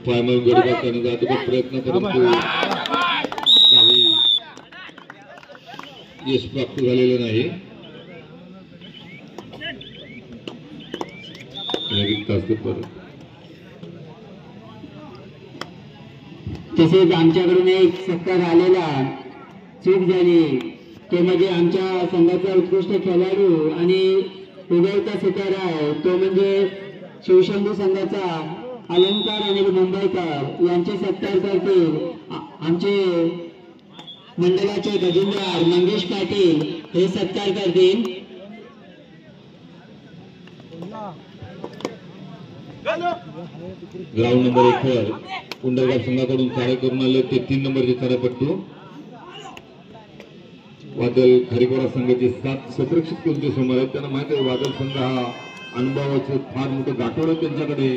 Final गडी करण्याचा अद्भुत प्रयत्न परंतु काही यश प्राप्त झालेलं नाही. तसेच आमच्याकडून एक सत्कार आलेला चूक झाली तो म्हणजे आमच्या संघाचा उत्कृष्ट खेळाडू आणि उगवता सितारा आहे तो म्हणजे शिवशंभू संघाचा अलंकार अनिल मुंबईकर यांचे सत्कार करतील आमचे मंडळाचे गजेंद्र मंगेश पाटील हे सत्कार करतील. ग्राउंड नंबर 1 वर कुंडलगाव संघाकडून कार्य करून आले ते 3 नंबरचे चारापट्टू वादल खारीपाडा संघाचे 7 संरक्षित कोणते समोर आहेत. त्यांना माहिती आहे वादल संघ हा अनुभवाचं फार मोठं गाठोड त्यांच्याकडे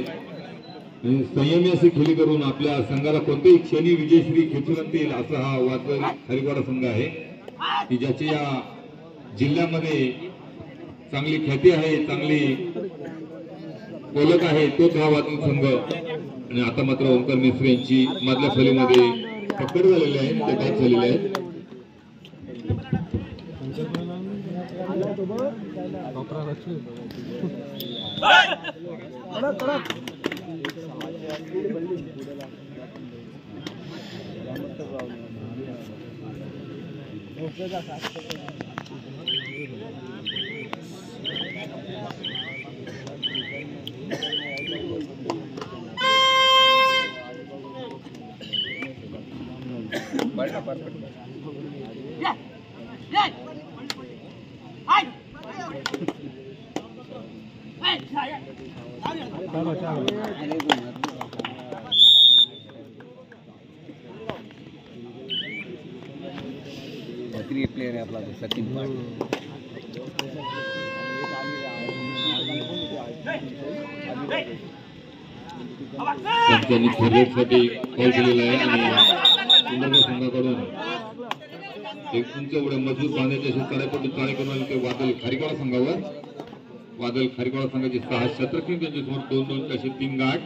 संयमी असे खेळी करून आपल्या संघाला कोणत्याही क्षणी विजयश्री खेचून आणतील असा हा वादल खारीपाडा संघ आहे की ज्याची या जिल्ह्यामध्ये चांगली ख्याती आहे चांगली ओळख आहे तोच हा वादल संघ. आणि आता मात्र ओंकार मिस्त्री यांची मधल्या फलीमध्ये पकड झालेली आहे ते बाद झालेले आहेत. प्लेयर है आपला सचिन त्यांनी फॉरवर्डसाठी कॉल केलेला आहे आणि कुंडलगाव संघाकडून एक उंच उड्या मजबूत बांधायचे असे तळेपटून ताळे करून आले ते वादल खारीपाडा संघावर. वादल खारीपाडा संघाचे 6 शतकी त्यांच्यासमोर 2-2 असे 3 गाठ.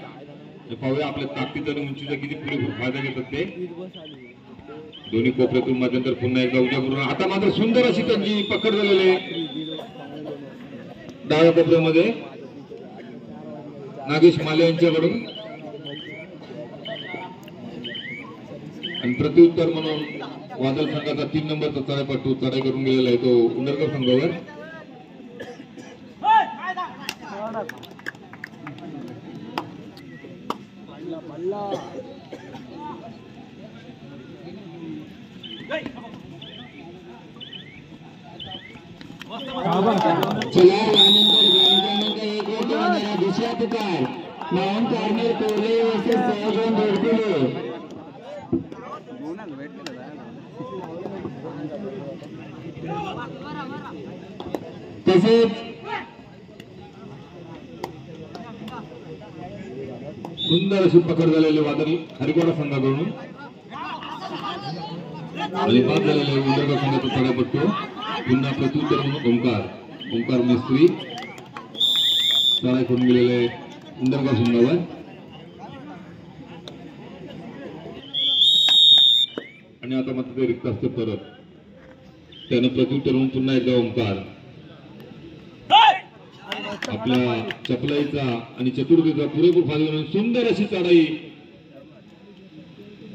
पाहूया आपल्या ताकदीत आणि उंचीचा किती पुरेपूर फायदा घेतात ते. दोन्ही कोपऱ्यातून मध्यंतर पुन्हा एकदा उद्या करून आता मात्र सुंदर अशी त्यांची पकड झालेली आहे डाव्या कोपऱ्यामध्ये नागेश माले यांच्याकडून. आणि प्रत्युत्तर म्हणून वादळ संघाचा 3 नंबरचा चढाईपटू चढाई करून गेलेला आहे तो कुंडलगाव संघावर. चला यानंतर दुसरा पुकार माउंट कार्मेल कोल्हे वर्सेस सहजन दोडकुले. तसेच सुंदर अशी पकड झालेली वादळ खारीपाडा संघाकडून आणि बाद झालेले कुंडलगाव संघाचा चढाईपटू पुन्हा प्रत्युत्तर म्हणून ओंकार मिस्त्री चढाई करून गेलेले कुंडलगाव संघावर. आणि आता मात्र ते रिक्त असते परत त्यानं प्रत्युत्तर म्हणून पुन्हा एकदा ओंकार आपल्या चपलाईचा आणि चतुर्थीचा पुरेपूर फायदा घेऊन सुंदर अशी चढाई.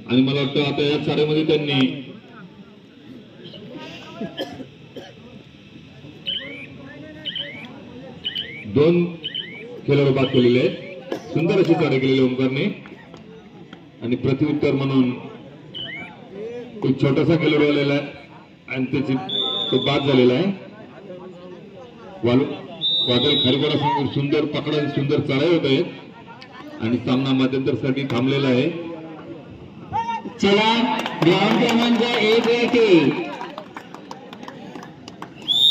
आणि मला वाटतं आता या चढाईमध्ये त्यांनी दोन खेळाडू बाद केलेले आहेत. सुंदर अशी चढाई केलेली ओंकारने. आणि प्रत्युत्तर म्हणून एक छोटासा खेळाडू आलेला आहे आणि त्याची तो बाद झालेला आहे. वादळ खारीपाडा संघ सुंदर पकडा सुंदर चढाई होत आहेत आणि सामना मध्यंतरसाठी थांबलेला आहे. चला ग्राउंड क्रमांक 1 वरती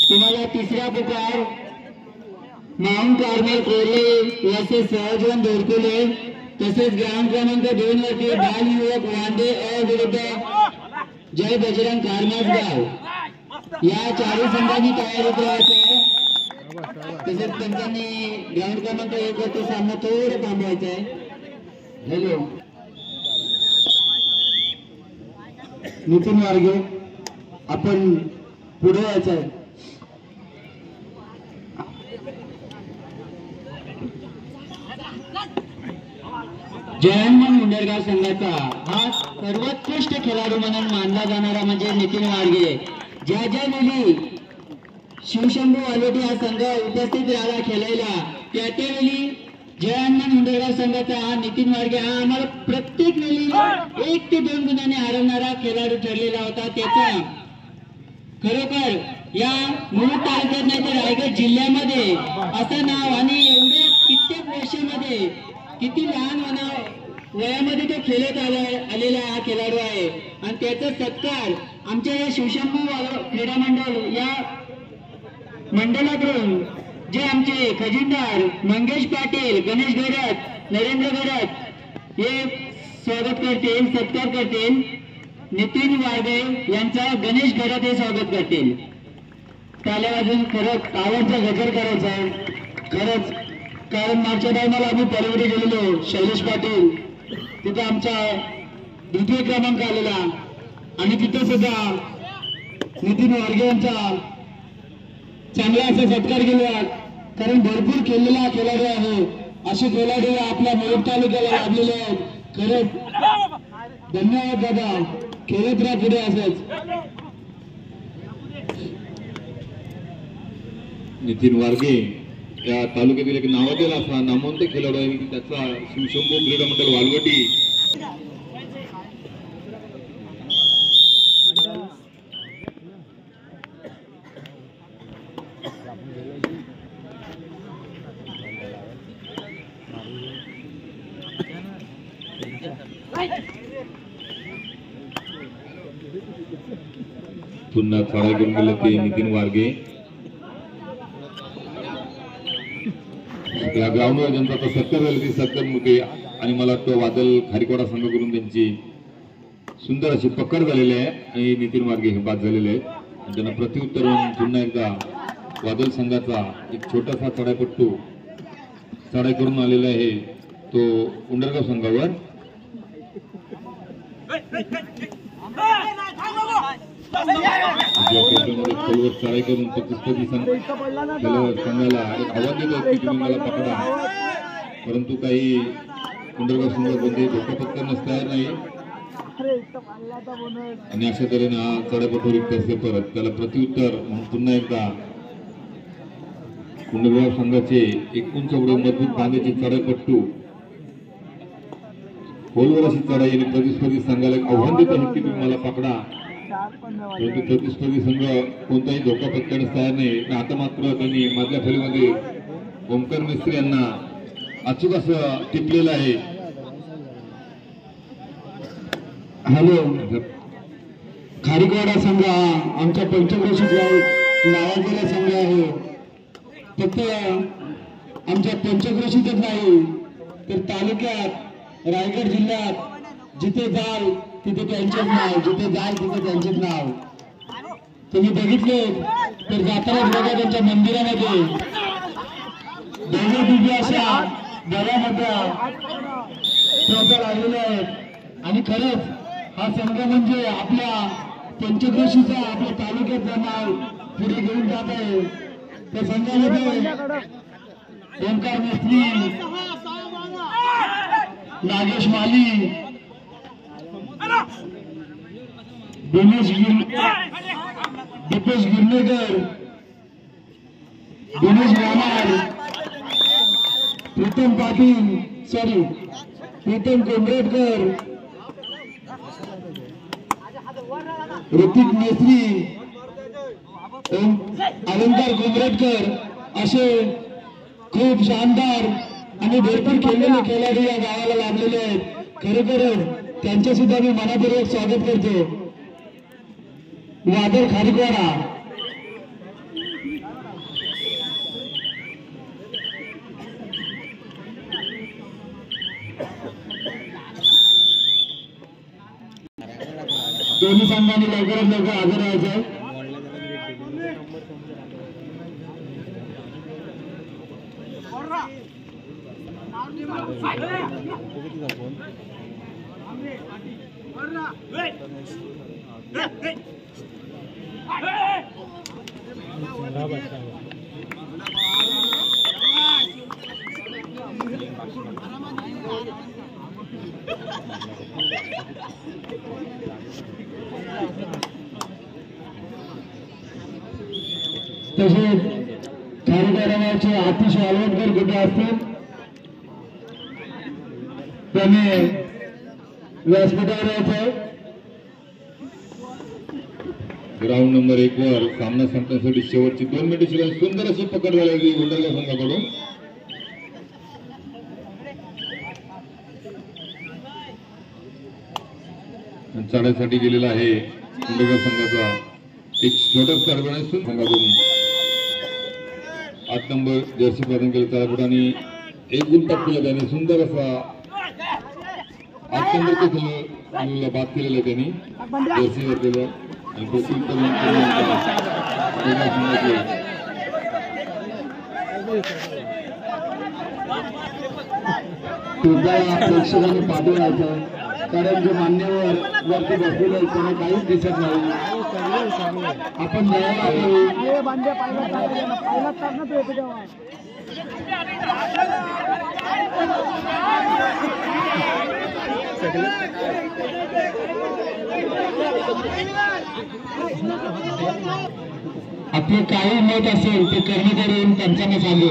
तुम्हाला तिसरा पुकार माउंट कार्मेल कोल्हे वर्सेस सहजन दोडकुले. तसेच ग्राउंड क्रमांक 2 वरती बाल युवक वांदे अ विरुद्ध जय बजरंग कारमासगाव या चारही संघांनी तयारी करायची आहे. तसेच त्यांनी ग्राउंड क्रमांक 1 वरती सामना थोडं थांबवायचा आहे. हॅलो नितीन वारगे आपण पुढे यायचं आहे. जयंतमान मुंडरगाव संघाचा हा सर्वोत्कृष्ट खेळाडू म्हणून मानला जाणारा म्हणजे नितीन वारगे. ज्या ज्या वेळी शिवशंभू वालोटी हा संघ उपस्थित राहिला खेळायला त्या त्यावेळी जयंतमान मुंडरगाव संघाचा हा नितीन वारगे हा आम्हाला प्रत्येक वेळी 1 ते 2 गुणांनी हरवणारा खेळाडू ठरलेला होता. त्याचा खरोखर या मुरुड तालुक्यात नाही तर रायगड जिल्ह्यामध्ये असं नाव आणि एवढ्या कित्येक वर्षामध्ये किती लहान वयामध्ये तो खेळत आलेला हा खेळाडू आहे आणि त्याचा सत्कार आमच्या या शिवशंभू क्रीडा मंडळ या मंडळाकडून जे आमचे खजिनदार मंगेश पाटील, गणेश घरत, नरेंद्र घरत हे स्वागत करतील, सत्कार करतील. नितीन वारगे यांचा गणेश घरत हे स्वागत करतील. टाळ्या वाजून खरंच आवाजचा गजर करायचा आहे खरंच. कारण मागच्या टायमाला आम्ही पलीकडे गेलेलो शैलेश पाटील तिथे आमचा 2य क्रमांक आलेला आणि तिथे सुद्धा नितीन वारगे यांचा चांगला असा सत्कार केला. कारण भरपूर खेळलेला खेळाडू आहे. असे खेळाडू आपल्या मुरुड तालुक्याला लाभलेले आहेत. खरंच धन्यवाद दादा. खेळत राहा पुढे असंच. नितीन वारगे या तालुक्यातील एक नावाजलेला असा नामवंत खेळाडू आहे. त्याचा शिवशंभू क्रीडा मंडळ वालवटी पुन्हा चढाई करून गेले ते नितीन वारगे. या ग्राउंडवर ज्यांचा सत्कार झाला ती सत्कार मुके आणि मला वाटतं वादल खारीकोडा संघाकडून त्यांची सुंदर अशी पकड झालेली आहे आणि नितीन वारगे हे बाद झालेले आहेत. त्यांना प्रत्युत्तर म्हणून पुन्हा एकदा वादल संघाचा एक छोटासा चढाईपट्टू चढाई करून आलेला आहे तो उंडरगाव संघावर. खोलवर चढाई करून प्रतिस्पर्धी संघाला एक आव्हान देतो की तुम्ही मला पकडा, परंतु काही उंडरगाव संघामध्ये धोका पत्करण्यास तयार नाही आणि अशा तऱ्हेने हा चढाईपट्टू रिक्त असते. परत त्याला प्रत्युत्तर म्हणून पुन्हा एकदा उंडरगाव संघाचे 49 मजबूत बांधाचे चढाईपट्टू खोलवर अशी चढाई आणि प्रतिस्पर्धी संघाला एक आव्हान देत आहे की तुम्ही मला पकडा, परंतु प्रतिस्पर्धी संघ कोणताही धोका पत्करण्यास तयार नाही. आता मात्र त्यांनी मधल्या फलीमध्ये ओमकार मिस्त्री यांना अचूक असं टिपलेलं आहे. हॅलो, खारीकोडा संघ हा आमच्या पंचक्रोशीतला नावाजलेला संघ आहे. फक्त आमच्या पंचक्रोशीतच नाही तर तालुक्यात रायगड जिल्ह्यात जिथे जाल तिथे त्यांचेच नाव, जिथे जाल तिथे त्यांचेच नाव. तुम्ही बघितले तर जाताना बघा त्यांच्या मंदिरामध्ये दिव्य अशा बऱ्या मोठ्या ट्रॉफ्या लागलेल्या आहेत आणि खरंच हा संघ म्हणजे आपल्या पंचक्रोशीचा आपल्या तालुक्याचा नाव पुढे घेऊन जात आहे. त्या संघामध्ये ओंकार मिस्त्री, नागेश माली, दीपेश गिरनेकर, दिनेश रामार, प्रीतम कोंबरेटकर, ऋतिक मेस्त्री, अलंकार कोंबरेटकर असे खूप शानदार आणि भरपूर खेळलेले खेळाडू या गावाला लाभलेले आहेत. खरोखरच त्यांचे सुद्धा मी मनापूर्वक स्वागत करतो. वादळ खारीकोडा दोन्ही संघांनी लवकरात लवकर हजर राहायचं. तसेच खारीकरांचे आतिश वालवटकर कुठे असतील त्याने व्यासपीठावर यायचं. ग्राउंड नंबर 1 वर सामना संपण्यासाठी शेवटची 2 मिनिटे शिल्लक. सुंदर अशी पकड झाली उंडरगाव संघाकडून. चढायसाठी गेलेला आहे उंडरगाव संघाचा एक छोटाच कारभार संघाकडून 8 नंबर जर्सी प्रदान केलं चालपटाने. एक गुण टाकलेला त्याने. सुंदर असा 8 नंबरच्या खेळाडूला बाद केलेला आहे त्यांनी जर्सीवर केलं. आणि प्रेक्षकांनी पाठवण्याचं कारण जे मान्यवर वरती बसलेले आहेत त्यांना काहीच दिसत नाही. आपण आपले काही मत असेल ते कर्मचारी येऊन पंचांना सांगू.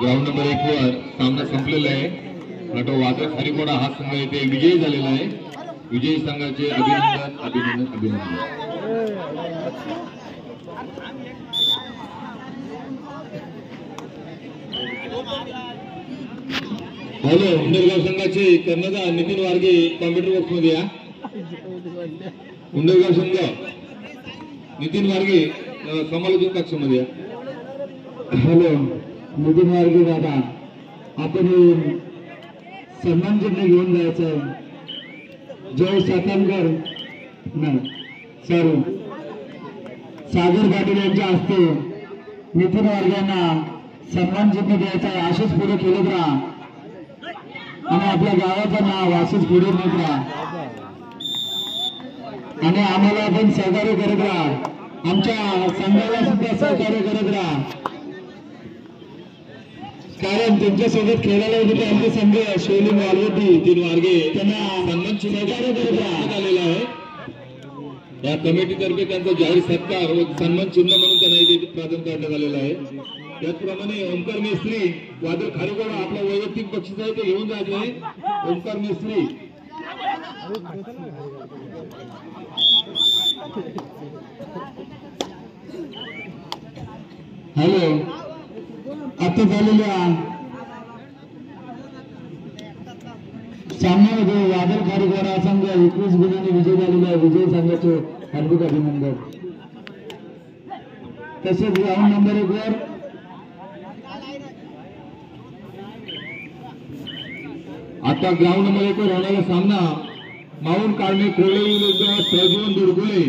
ग्राउंड नंबर 1 वर सामना संपलेला आहे. वादळ खारीकोडा हा संघ येथे विजयी झालेला आहे. विजयी संघाचे अभिनंदन अभिनंदन अभिनंदन. हॅलो उंडरगाव संघाचे कर्णधार नितीन वारगे कॉम्प्युटर बॉक्स मध्ये या. उंडरगाव संघ नितीन वारगे समालोचक कक्षामध्ये या. हॅलो नितीन वारगे दादा आपण सन्मान चिन्ह घेऊन जायचं. जय सातानकर नाही सॉरी सागर पाटील यांच्या हस्ते नितीन वारग्यांना सन्मान चिन्ह द्यायचं. असेच पुढे खेळत राहा आणि आपल्या गावाचं नाव असेच पुढे नेत राहा आणि आम्हाला आपण सहकार्य करत राहा. आमच्या संघाला सुद्धा सहकार्य करत राहा कारण त्यांच्यासोबत खेळायला होते आमचे संघ शैली वालवटी नितीन वारगे त्यांना सन्मान सहकार्य करत राहण्यात आलेला आहे. या कमिटीतर्फे त्यांचा जाहीर सत्कार व सन्मान चिन्ह म्हणून त्यांना इथे प्रदान करण्यात आलेला आहे. त्याचप्रमाणे ओंकार मेस्त्री वादळ खारीकोडा आपला वैयक्तिक बक्षीस आहे ते घेऊन जायचं आहे. ओंकार मेस्त्री हॅलो आता झालेल्या सामन्यामध्ये वादळ खारीकोडा संघ 21 गुणांनी विजय झालेला आहे. विजय संघाचे हार्दिक अभिनंदन. तसेच ग्राउंड नंबर 1 वर आता ग्राउंड नंबर 1 वर होणारा सामना माऊंट काळमे क्रोळे विरुद्ध प्रज्वल दुर्गुले